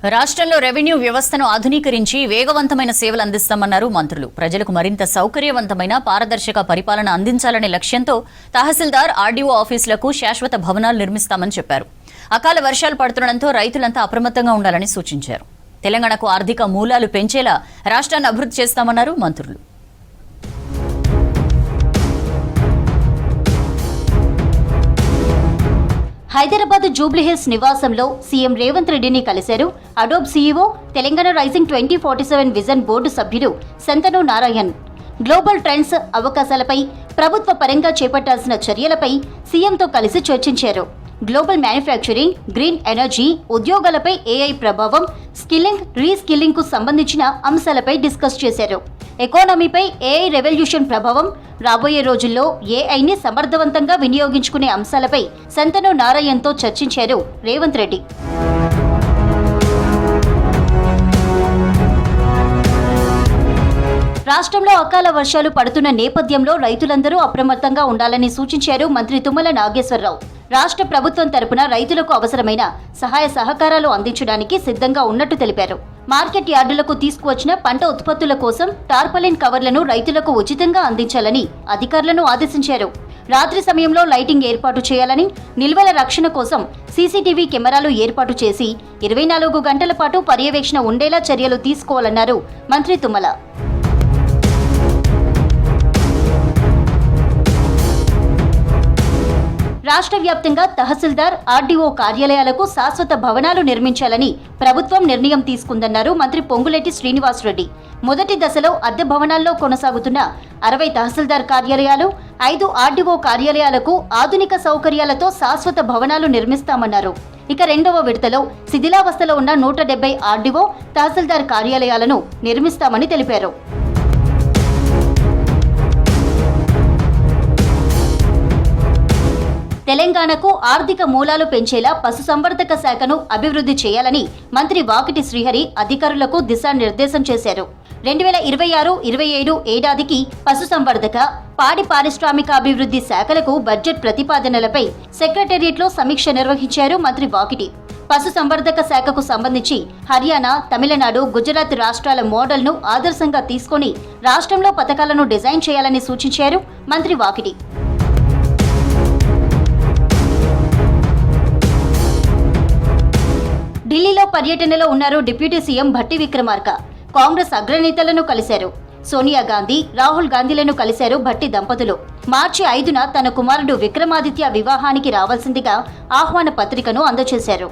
రాష్ట్రంలో రెవెన్యూ వ్యవస్థను ఆధునీకరించి వేగవంతమైన సేవలు అందిస్తామన్నారు మంత్రులు. ప్రజలకు మరింత సౌకర్యవంతమైన పారదర్శక పరిపాలన అందించాలనే లక్ష్యంతో తహసీల్దార్, ఆర్డీఓ ఆఫీసులకు శాశ్వత భవనాలు నిర్మిస్తామని చెప్పారు. అకాల వర్షాలు పడుతుండటంతో రైతులంతా అప్రమత్తంగా ఉండాలని సూచించారు. తెలంగాణకు ఆర్థిక మూలాలు పెంచేలా రాష్ట్రాన్ని అభివృద్ధి చేస్తామన్నారు మంత్రులు. హైదరాబాద్ జూబ్లీహిల్స్ నివాసంలో సీఎం రేవంత్ రెడ్డిని కలిశారు Adobe CEO, Telangana rising 2047 vision board సభ్యుడు శంతను నారాయణ్. గ్లోబల్ ట్రెండ్స్, అవకాశాలపై, ప్రభుత్వ పరంగా చేపట్టాల్సిన చర్యలపై సీఎంతో కలిసి చర్చించారు. గ్లోబల్ మ్యానుఫ్యాక్చరింగ్, గ్రీన్ ఎనర్జీ, ఉద్యోగాలపై ఏఐ ప్రభావం, స్కిల్లింగ్, రీస్కిల్లింగ్ కు సంబంధించిన అంశాలపై డిస్కస్ చేశారు. ఎకానమీపై ఏఐ రెవల్యూషన్ ప్రభావం, రాబోయే రోజుల్లో ఏఐని సమర్థవంతంగా వినియోగించుకునే అంశాలపై శంతను నారాయణ్తో చర్చించారు రేవంత్ రెడ్డి. రాష్ట్రంలో అకాల వర్షాలు పడుతున్న నేపథ్యంలో రైతులందరూ అప్రమత్తంగా ఉండాలని సూచించారు మంత్రి తుమ్మల నాగేశ్వరరావు. రాష్ట్ర ప్రభుత్వం తరపున రైతులకు అవసరమైన సహాయ సహకారాలు అందించడానికి సిద్ధంగా ఉన్నట్టు తెలిపారు. మార్కెట్ యార్డులకు తీసుకువచ్చిన పంట ఉత్పత్తుల కోసం టార్పలిన్ కవర్లను రైతులకు ఉచితంగా అందించాలని అధికారులను ఆదేశించారు. రాత్రి సమయంలో లైటింగ్ ఏర్పాటు చేయాలని, నిల్వల రక్షణ కోసం సీసీటీవీ కెమెరాలు ఏర్పాటు చేసి 24 గంటల పాటు పర్యవేక్షణ ఉండేలా చర్యలు తీసుకోవాలన్నారు మంత్రి తుమ్మల. రాష్ట్ర వ్యాప్తంగా తహసీల్దార్, ఆర్డీఓ కార్యాలయాలకు శాశ్వత భవనాలు నిర్మించాలని ప్రభుత్వం నిర్ణయం తీసుకుందన్నారు మంత్రి పొంగులేటి శ్రీనివాసరెడ్డి. మొదటి దశలో అద్దె భవనాల్లో కొనసాగుతున్న 60 తహసీల్దార్ కార్యాలయాలు, 5 ఆర్డీఓ కార్యాలయాలకు ఆధునిక సౌకర్యాలతో శాశ్వత భవనాలు నిర్మిస్తామన్నారు. ఇక రెండవ విడతలో శిథిలావస్థలో ఉన్న 170 ఆర్డీఓ, తహసీల్దార్ కార్యాలయాలను నిర్మిస్తామని తెలిపారు. తెలంగాణకు ఆర్థిక మూలాలు పెంచేలా పశుసంవర్ధక శాఖను అభివృద్ధి చేయాలని మంత్రి వాకిటి శ్రీహరి అధికారులకు దిశానిర్దేశం చేశారు. 2026-27 ఏడాదికి పశుసంవర్ధక, పాడి పారిశ్రామికాభివృద్ధి శాఖలకు బడ్జెట్ ప్రతిపాదనలపై సెక్రటేరియట్లో సమీక్ష నిర్వహించారు మంత్రి వాకిటి. పశుసంవర్ధక శాఖకు సంబంధించి హర్యానా, తమిళనాడు, గుజరాత్ రాష్ట్రాల మోడల్ను ఆదర్శంగా తీసుకొని రాష్ట్రంలో పథకాలను డిజైన్ చేయాలని సూచించారు మంత్రి వాకిటి. ఢిల్లీలో పర్యటనలో ఉన్నారు డిప్యూటీ సీఎం భట్టి విక్రమార్క. కాంగ్రెస్ అగ్రనేతలను కలిశారు. సోనియా గాంధీ, రాహుల్ గాంధీలను కలిశారు భట్టి దంపతులు. మార్చి 5న తన కుమారుడు విక్రమాదిత్య వివాహానికి రావాల్సిందిగా ఆహ్వాన పత్రికను అందజేశారు.